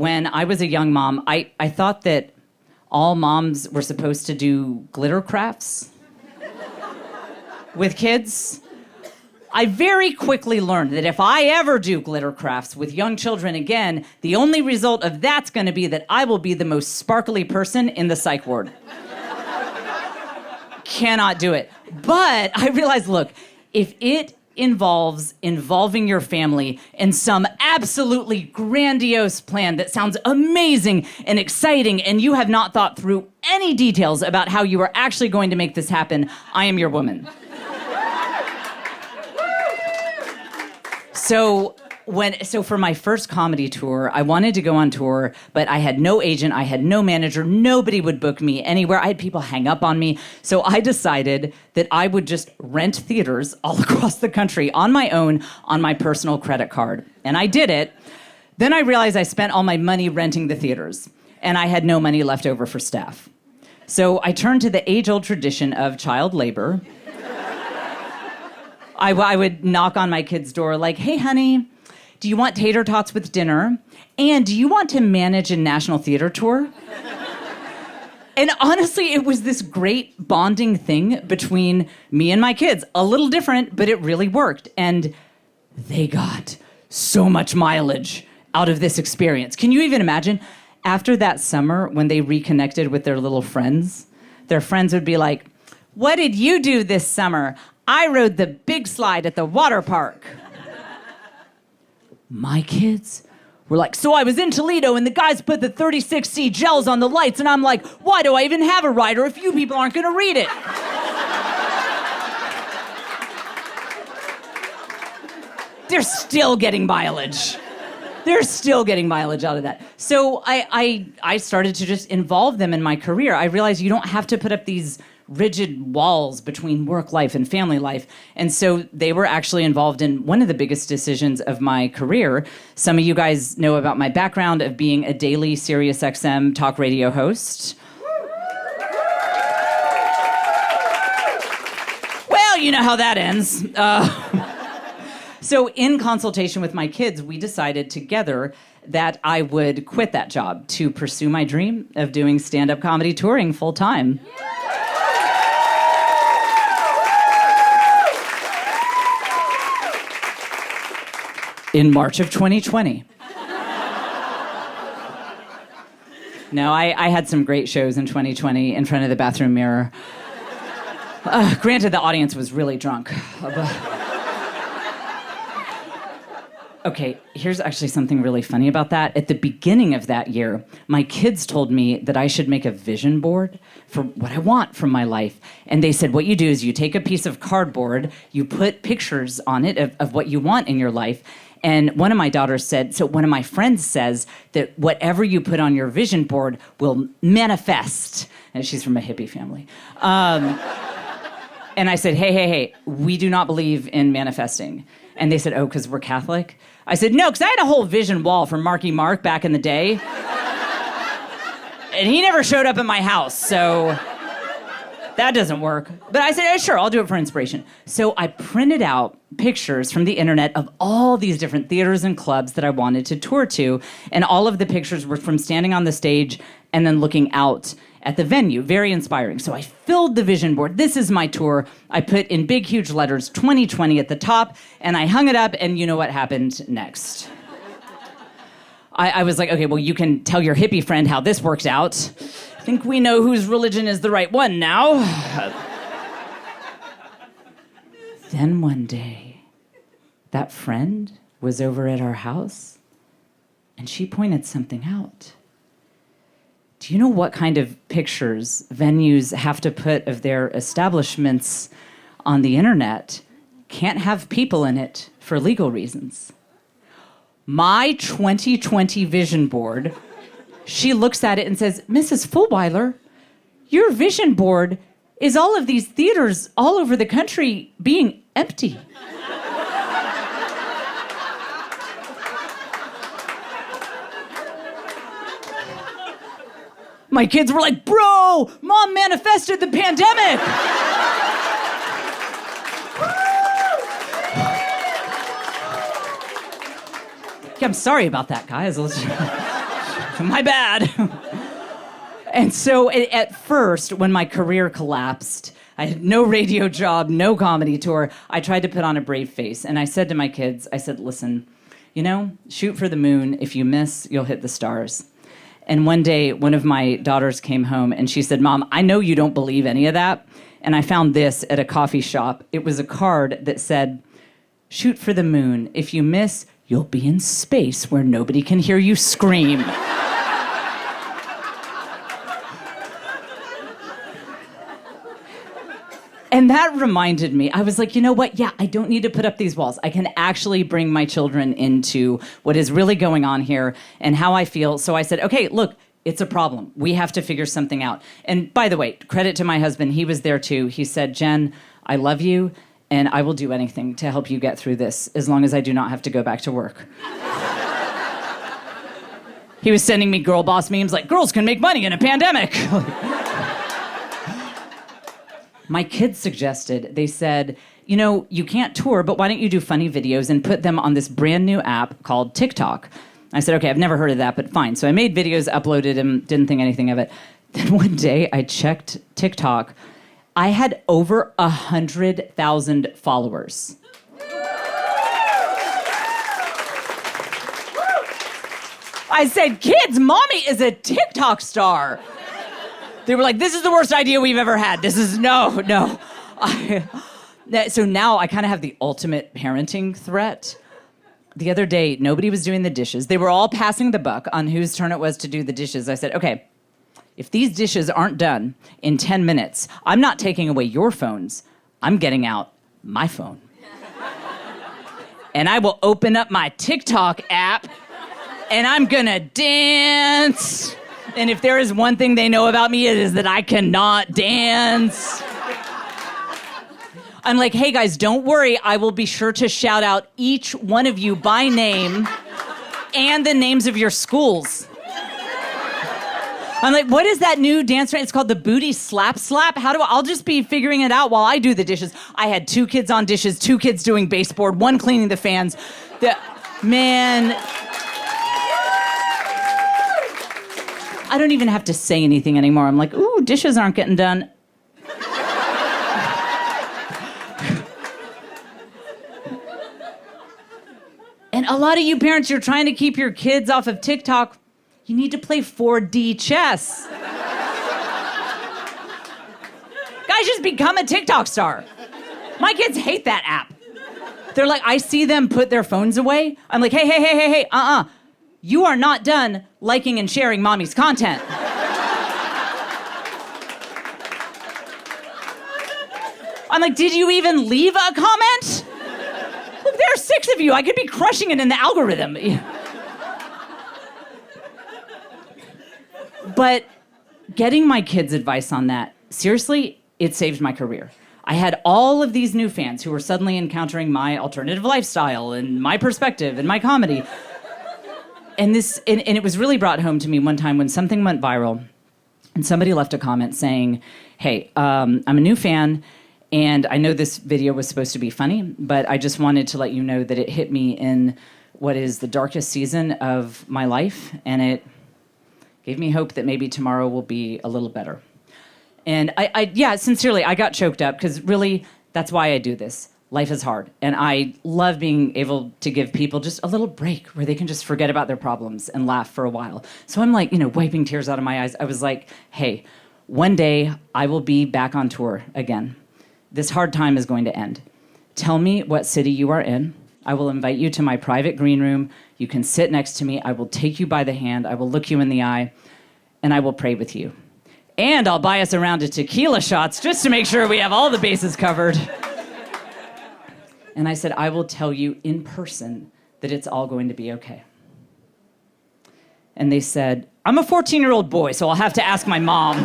when I was a young mom, I thought that all moms were supposed to do glitter crafts with kids. I very quickly learned that if I ever do glitter crafts with young children again, the only result of that's going to be that I will be the most sparkly person in the psych ward. Cannot do it. But I realized, look, if it involving your family in some absolutely grandiose plan that sounds amazing and exciting, and you have not thought through any details about how you are actually going to make this happen, I am your woman. So for my first comedy tour, I wanted to go on tour, but I had no agent, I had no manager, nobody would book me anywhere. I had people hang up on me. So I decided that I would just rent theaters all across the country on my own on my personal credit card. And I did it. Then I realized I spent all my money renting the theaters, and I had no money left over for staff. So I turned to the age-old tradition of child labor. I would knock on my kid's door like, hey, honey, do you want tater tots with dinner? And do you want to manage a national theater tour? And honestly, it was this great bonding thing between me and my kids. A little different, but it really worked. And they got so much mileage out of this experience. Can you even imagine? After that summer, when they reconnected with their little friends, their friends would be like, what did you do this summer? I rode the big slide at the water park. My kids were like, so I was in Toledo and the guys put the 36C gels on the lights, and I'm like, why do I even have a rider if you people aren't going to read it? They're still getting mileage. They're still getting mileage out of that. So I started to just involve them in my career. I realized you don't have to put up these rigid walls between work life and family life. And so they were actually involved in one of the biggest decisions of my career. Some of you guys know about my background of being a daily SiriusXM talk radio host. Well, you know how that ends. So in consultation with my kids, we decided together that I would quit that job to pursue my dream of doing stand-up comedy touring full time. In March of 2020. No, I had some great shows in 2020 in front of the bathroom mirror. Granted, the audience was really drunk. Okay, here's actually something really funny about that. At the beginning of that year, my kids told me that I should make a vision board for what I want from my life. And they said, what you do is you take a piece of cardboard, you put pictures on it of what you want in your life. And one of my daughters said, so one of my friends says that whatever you put on your vision board will manifest. And she's from a hippie family. And I said, hey, we do not believe in manifesting. And they said, oh, because we're Catholic? I said, no, because I had a whole vision wall from Marky Mark back in the day. And he never showed up at my house, so that doesn't work. But I said, sure, I'll do it for inspiration. So I printed out pictures from the internet of all these different theaters and clubs that I wanted to tour to. And all of the pictures were from standing on the stage and then looking out at the venue. Very inspiring. So I filled the vision board. This is my tour. I put in big, huge letters, 2020 at the top, and I hung it up, and you know what happened next. I was like, okay, well, you can tell your hippie friend how this worked out. I think we know whose religion is the right one now. Then one day, that friend was over at our house, and she pointed something out. Do you know what kind of pictures venues have to put of their establishments on the internet? Can't have people in it for legal reasons. My 2020 vision board, she looks at it and says, Mrs. Fulwiler, your vision board is all of these theaters all over the country being empty. My kids were like, bro, mom manifested the pandemic. I'm sorry about that, guys. My bad. And so at first, when my career collapsed, I had no radio job, no comedy tour, I tried to put on a brave face. And I said to my kids, I said, listen, shoot for the moon. If you miss, you'll hit the stars. And one day, one of my daughters came home and she said, Mom, I know you don't believe any of that. And I found this at a coffee shop. It was a card that said, shoot for the moon. If you miss, you'll be in space where nobody can hear you scream. And that reminded me, I was like, you know what? Yeah, I don't need to put up these walls. I can actually bring my children into what is really going on here and how I feel. So I said, okay, look, it's a problem. We have to figure something out. And by the way, credit to my husband. He was there too. He said, Jen, I love you, and I will do anything to help you get through this as long as I do not have to go back to work. He was sending me girl boss memes like, girls can make money in a pandemic. My kids suggested, they said, you can't tour, but why don't you do funny videos and put them on this brand new app called TikTok? I said, okay, I've never heard of that, but fine. So I made videos, uploaded them, didn't think anything of it. Then one day I checked TikTok. I had over 100,000 followers. I said, kids, mommy is a TikTok star. They were like, this is the worst idea we've ever had. This is, no. So now I kind of have the ultimate parenting threat. The other day, nobody was doing the dishes. They were all passing the buck on whose turn it was to do the dishes. I said, okay, if these dishes aren't done in 10 minutes, I'm not taking away your phones. I'm getting out my phone. And I will open up my TikTok app, and I'm gonna dance. And if there is one thing they know about me, it is that I cannot dance. I'm like, hey guys, don't worry. I will be sure to shout out each one of you by name and the names of your schools. I'm like, what is that new dance? It's called the booty slap slap. I'll just be figuring it out while I do the dishes. I had 2 kids on dishes, 2 kids doing baseboard, 1 cleaning the fans. Man, I don't even have to say anything anymore. I'm like, ooh, dishes aren't getting done. And a lot of you parents, you're trying to keep your kids off of TikTok. You need to play 4D chess. Guys, just become a TikTok star. My kids hate that app. They're like, I see them put their phones away. I'm like, hey, you are not done liking and sharing mommy's content. I'm like, did you even leave a comment? Look, there are 6 of you. I could be crushing it in the algorithm. But getting my kids' advice on that, seriously, it saved my career. I had all of these new fans who were suddenly encountering my alternative lifestyle and my perspective and my comedy. And it was really brought home to me one time when something went viral and somebody left a comment saying, hey, I'm a new fan, and I know this video was supposed to be funny, but I just wanted to let you know that it hit me in what is the darkest season of my life, and it gave me hope that maybe tomorrow will be a little better. And sincerely, I got choked up because really, that's why I do this. Life is hard, and I love being able to give people just a little break where they can just forget about their problems and laugh for a while. So I'm like, wiping tears out of my eyes. I was like, hey, one day I will be back on tour again. This hard time is going to end. Tell me what city you are in. I will invite you to my private green room. You can sit next to me. I will take you by the hand. I will look you in the eye, and I will pray with you. And I'll buy us a round of tequila shots just to make sure we have all the bases covered. And I said, I will tell you in person that it's all going to be okay. And they said, I'm a 14-year-old boy, so I'll have to ask my mom.